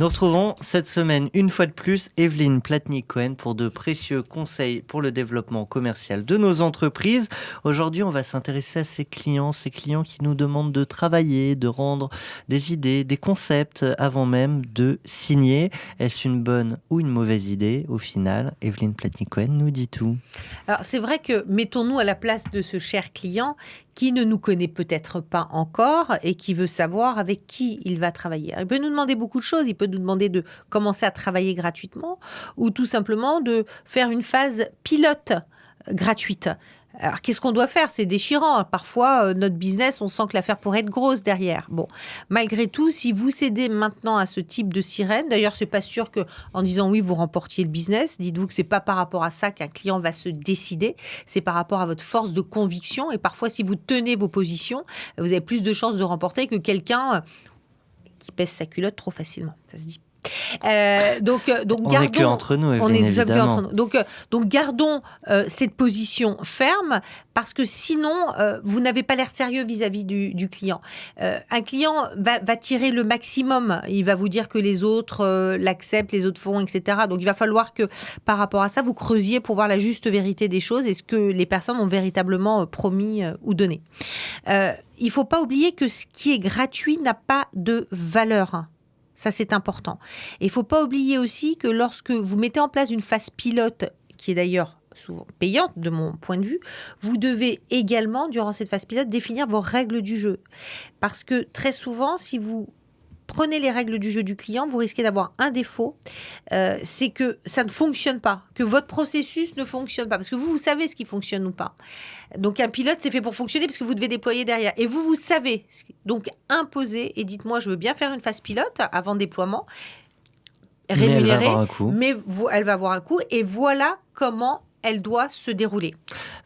Nous retrouvons cette semaine, une fois de plus, Evelyne Platnik-Cohen pour de précieux conseils pour le développement commercial de nos entreprises. Aujourd'hui, on va s'intéresser à ces clients qui nous demandent de travailler, de rendre des idées, des concepts avant même de signer. Est-ce une bonne ou une mauvaise idée? Au final, Evelyne Platnik-Cohen nous dit tout. Alors, c'est vrai que mettons-nous à la place de ce cher client qui ne nous connaît peut-être pas encore et qui veut savoir avec qui il va travailler. Il peut nous demander beaucoup de choses. Il peut nous demander de commencer à travailler gratuitement ou tout simplement de faire une phase pilote gratuite. Alors, qu'est-ce qu'on doit faire? C'est déchirant. Parfois, notre business, on sent que l'affaire pourrait être grosse derrière. Bon, malgré tout, si vous cédez maintenant à ce type de sirène, d'ailleurs, c'est pas sûr que, en disant oui, vous remportiez le business. Dites-vous que c'est pas par rapport à ça qu'un client va se décider. C'est par rapport à votre force de conviction. Et parfois, si vous tenez vos positions, vous avez plus de chances de remporter que quelqu'un qui pèse sa culotte trop facilement. Ça se dit. Donc On gardons, n'est que entre nous, on Evelyne, est évidemment. entre nous. Donc gardons cette position ferme parce que sinon vous n'avez pas l'air sérieux vis-à-vis du client. Un client va tirer le maximum. Il va vous dire que les autres l'acceptent, les autres font, etc. Donc il va falloir que par rapport à ça, vous creusiez pour voir la juste vérité des choses et ce que les personnes ont véritablement promis ou donné. Il ne faut pas oublier que ce qui est gratuit n'a pas de valeur. Ça, c'est important. Et il ne faut pas oublier aussi que lorsque vous mettez en place une phase pilote, qui est d'ailleurs souvent payante de mon point de vue, vous devez également, durant cette phase pilote, définir vos règles du jeu. Parce que très souvent, si vous prenez les règles du jeu du client, vous risquez d'avoir un défaut, c'est que ça ne fonctionne pas, que votre processus ne fonctionne pas, parce que vous savez ce qui fonctionne ou pas. Donc un pilote, c'est fait pour fonctionner, parce que vous devez déployer derrière. Et vous savez. Donc imposez et dites-moi, je veux bien faire une phase pilote avant déploiement, rémunérée, mais elle va avoir un coût, et voilà comment elle doit se dérouler.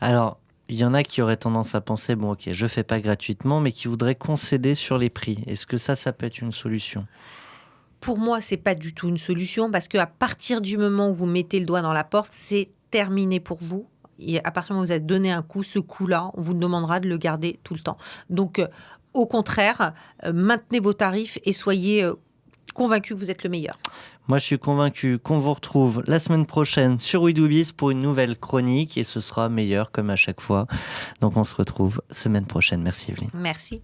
Alors, il y en a qui auraient tendance à penser, bon ok, je ne fais pas gratuitement, mais qui voudraient concéder sur les prix. Est-ce que ça peut être une solution? Pour moi, c'est pas du tout une solution parce qu'à partir du moment où vous mettez le doigt dans la porte, c'est terminé pour vous. Et à partir du moment où vous avez donné un coup, ce coup-là, on vous demandera de le garder tout le temps. Donc, au contraire, maintenez vos tarifs et soyez convaincus que vous êtes le meilleur. Moi, je suis convaincu qu'on vous retrouve la semaine prochaine sur We Do Biz pour une nouvelle chronique et ce sera meilleur comme à chaque fois. Donc, on se retrouve semaine prochaine. Merci Evelyne. Merci.